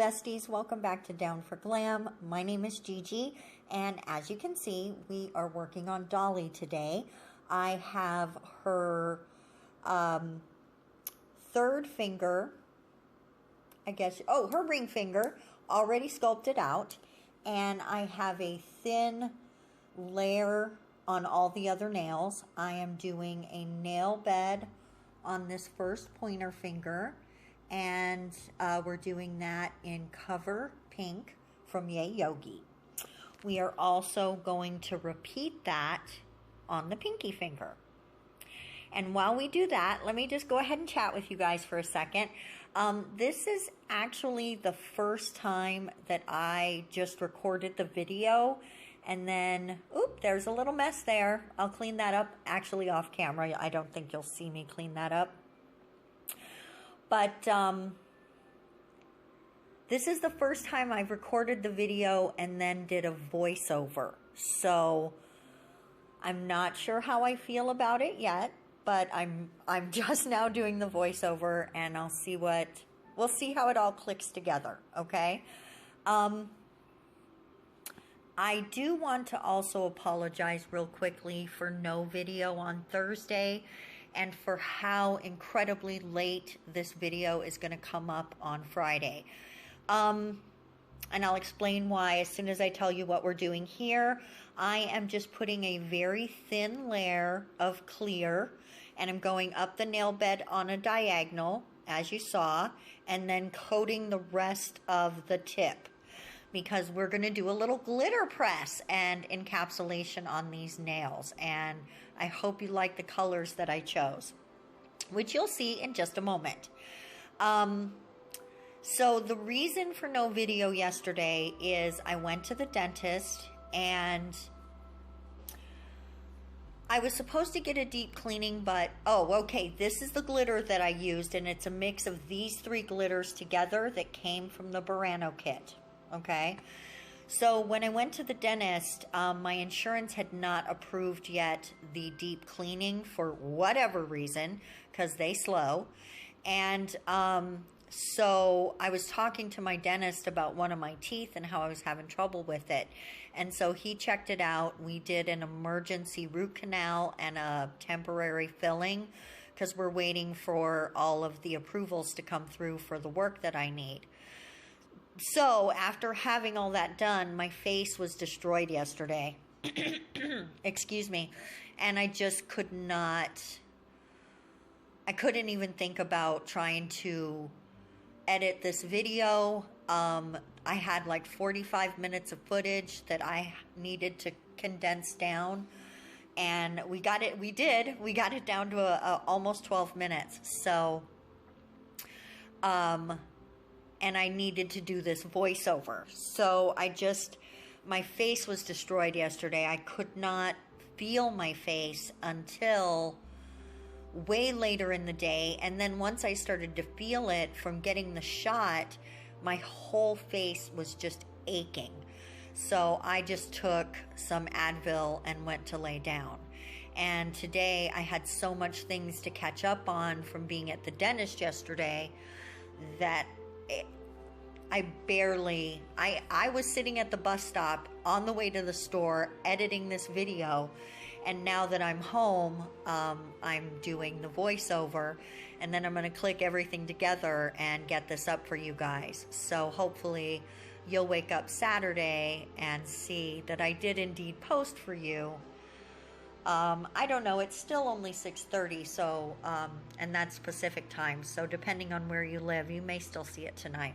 besties, welcome back to Down for Glam. My name is Gigi, and as you can see, we are working on Dolly today. I have her third finger, her ring finger already sculpted out, and I have a thin layer on all the other nails. I am doing a nail bed on this first pointer finger, and we're doing that in Cover Pink from Yayoge. We are also going to repeat that on the pinky finger. And while we do that, let me just go ahead and chat with you guys for a second. This is actually the first time that I just recorded the video, and then, oop, there's a little mess there. I'll clean that up actually off camera. I don't think you'll see me clean that up. But this is the first time I've recorded the video and then did a voiceover. So I'm not sure how I feel about it yet, but I'm just now doing the voiceover, and we'll see how it all clicks together, okay? I do want to also apologize real quickly for no video on Thursday and for how incredibly late this video is going to come up on Friday. And I'll explain why as soon as I tell you what we're doing here. I am just putting a very thin layer of clear, and I'm going up the nail bed on a diagonal, as you saw, and then coating the rest of the tip, because we're going to do a little glitter press and encapsulation on these nails. And I hope you like the colors that I chose, which you'll see in just a moment. So the reason for no video yesterday is I went to the dentist, and I was supposed to get a deep cleaning, but, oh, okay, this is the glitter that I used, and it's a mix of these three glitters together that came from the Burano kit. Okay, so when I went to the dentist, my insurance had not approved yet the deep cleaning for whatever reason, because they slow. And so I was talking to my dentist about one of my teeth and how I was having trouble with it. And so he checked it out. We did an emergency root canal and a temporary filling, because we're waiting for all of the approvals to come through for the work that I need. So after having all that done, my face was destroyed yesterday. Excuse me. And I just could not, I couldn't even think about trying to edit this video. I had like 45 minutes of footage that I needed to condense down. And we got it down to almost 12 minutes. So, and I needed to do this voiceover. So my face was destroyed yesterday. I could not feel my face until way later in the day. And then once I started to feel it from getting the shot, my whole face was just aching. So I just took some Advil and went to lay down. And today I had so much things to catch up on from being at the dentist yesterday that I was sitting at the bus stop on the way to the store editing this video, and now that I'm home, I'm doing the voiceover, and then I'm going to click everything together and get this up for you guys. So hopefully you'll wake up Saturday and see that I did indeed post for you. I don't know, it's still only 6:30, so and that's Pacific time, so depending on where you live, you may still see it tonight.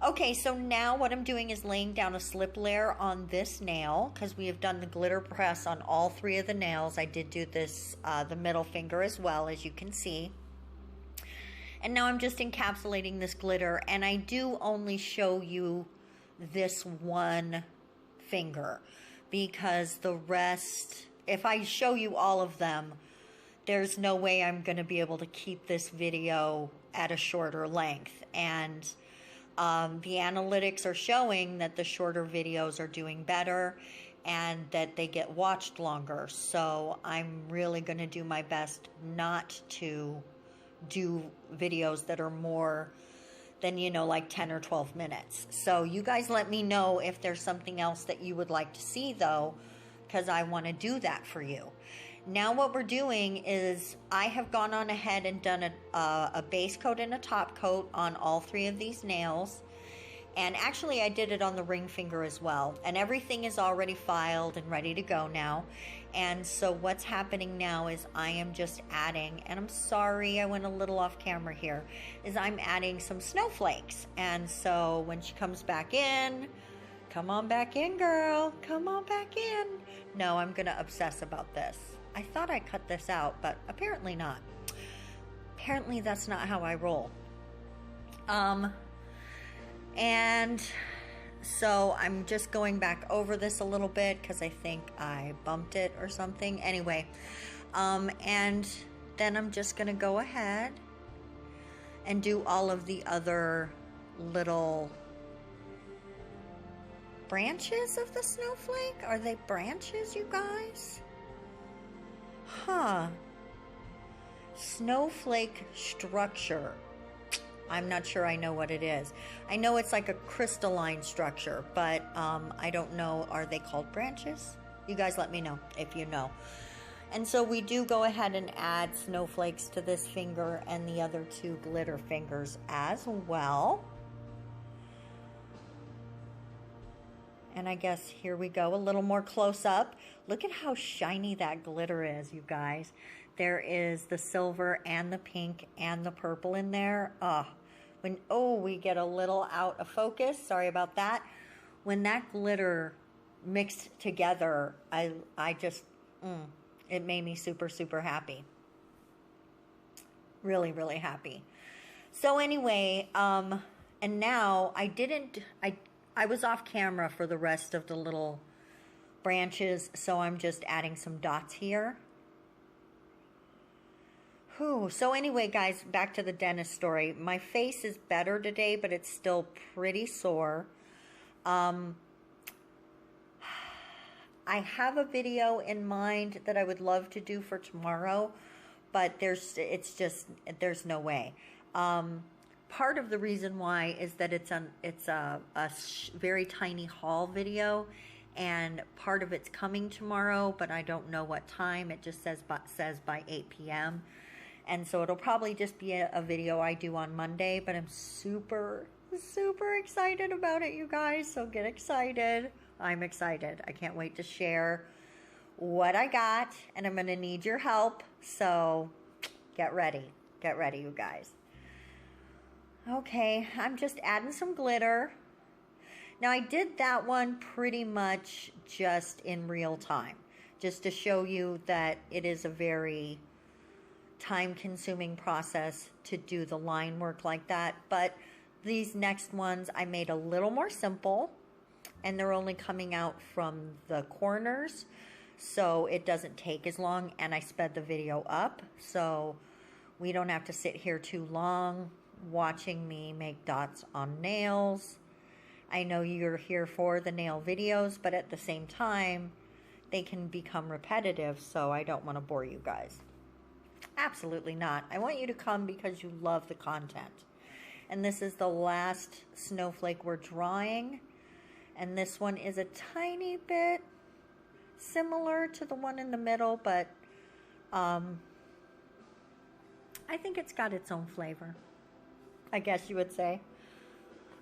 Okay, so now what I'm doing is laying down a slip layer on this nail, because we have done the glitter press on all three of the nails. I did do this, the middle finger as well, as you can see. And now I'm just encapsulating this glitter, and I do only show you this one finger, because the rest, if I show you all of them, there's no way I'm going to be able to keep this video at a shorter length. And the analytics are showing that the shorter videos are doing better and that they get watched longer. So I'm really going to do my best not to do videos that are more than, you know, like 10 or 12 minutes. So you guys let me know if there's something else that you would like to see, though, because I want to do that for you. Now what we're doing is I have gone on ahead and done a base coat and a top coat on all 3 of these nails. And actually I did it on the ring finger as well. And everything is already filed and ready to go now. And so what's happening now is I am just adding, and I'm sorry I went a little off camera here, is I'm adding some snowflakes. And so when she comes back in, come on back in, girl, come on back in. No, I'm gonna obsess about this. I thought I cut this out, but apparently not. Apparently that's not how I roll. And so I'm just going back over this a little bit because I think I bumped it or something. Anyway, and then I'm just going to go ahead and do all of the other little branches of the snowflake. Are they branches, you guys? Huh. Snowflake structure. I'm not sure I know what it is. I know it's like a crystalline structure, but I don't know. Are they called branches? You guys let me know if you know. And so we do go ahead and add snowflakes to this finger and the other 2 glitter fingers as well. And I guess here we go, a little more close up. Look at how shiny that glitter is, you guys. There is the silver and the pink and the purple in there. We get a little out of focus. Sorry about that. When that glitter mixed together, I just, it made me super, super happy. Really, really happy. So anyway, and now I was off camera for the rest of the little branches, so I'm just adding some dots here. So anyway, guys, back to the dentist story. My face is better today, but it's still pretty sore. I have a video in mind that I would love to do for tomorrow, but there's no way. Part of the reason why is that it's a very tiny haul video, and part of it's coming tomorrow, but I don't know what time. It just says by 8 p.m. And so it'll probably just be a video I do on Monday, but I'm super, super excited about it, you guys. So get excited. I'm excited. I can't wait to share what I got, and I'm going to need your help. So get ready. Get ready, you guys. Okay, I'm just adding some glitter. Now, I did that one pretty much just in real time, just to show you that it is a very time-consuming process to do the line work like that. But these next ones I made a little more simple, and they're only coming out from the corners, so it doesn't take as long, and I sped the video up so we don't have to sit here too long watching me make dots on nails. I know you're here for the nail videos, but at the same time they can become repetitive, so I don't want to bore you guys. Absolutely not. I want you to come because you love the content. And this is the last snowflake we're drawing. And this one is a tiny bit similar to the one in the middle, but I think it's got its own flavor, I guess you would say.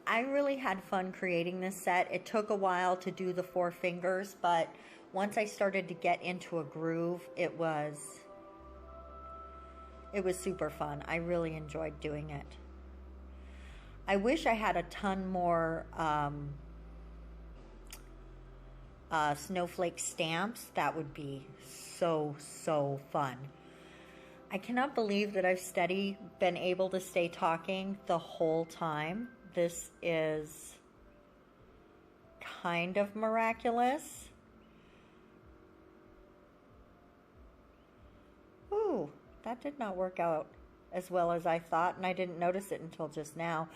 I really had fun creating this set. It took a while to do the 4 fingers, but once I started to get into a groove, it was super fun. I really enjoyed doing it. I wish I had a ton more snowflake stamps. That would be so, so fun. I cannot believe that I've been able to stay talking the whole time. This is kind of miraculous. Ooh, that did not work out as well as I thought, and I didn't notice it until just now.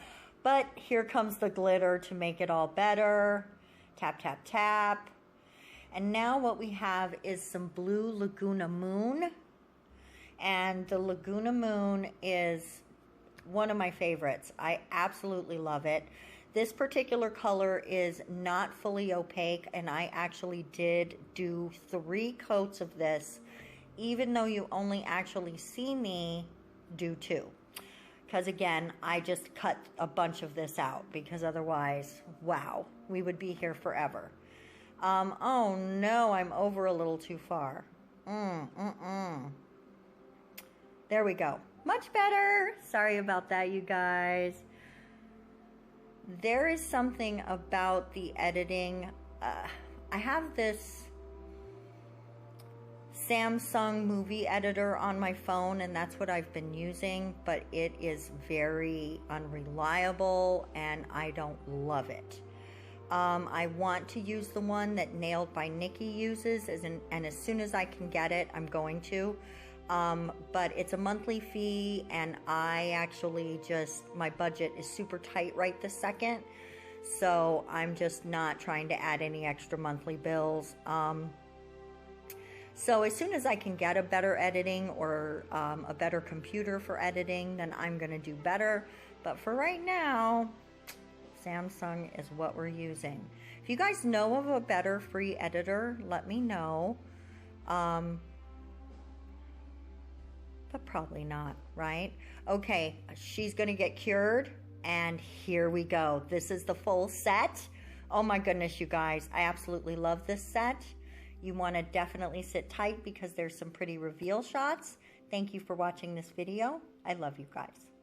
But here comes the glitter to make it all better. Tap, tap, tap. And now what we have is some blue LagunaMoon. And the LagunaMoon is one of my favorites. I absolutely love it. This particular color is not fully opaque, and I actually did do 3 coats of this, even though you only actually see me do 2. Because again, I just cut a bunch of this out, because otherwise, wow, we would be here forever. Oh no, I'm over a little too far. There we go. Much better. Sorry about that, you guys. There is something about the editing. I have this Samsung movie editor on my phone, and that's what I've been using, but it is very unreliable and I don't love it. I want to use the one that Nailed by Nikki uses, and as soon as I can get it, I'm going to. But it's a monthly fee, and I actually my budget is super tight right this second, so I'm just not trying to add any extra monthly bills. So as soon as I can get a better editing or a better computer for editing, then I'm going to do better. But for right now, Samsung is what we're using. If you guys know of a better free editor, let me know. But probably not, right? Okay, she's gonna get cured, and here we go. This is the full set. Oh my goodness, you guys, I absolutely love this set. You wanna definitely sit tight because there's some pretty reveal shots. Thank you for watching this video. I love you guys.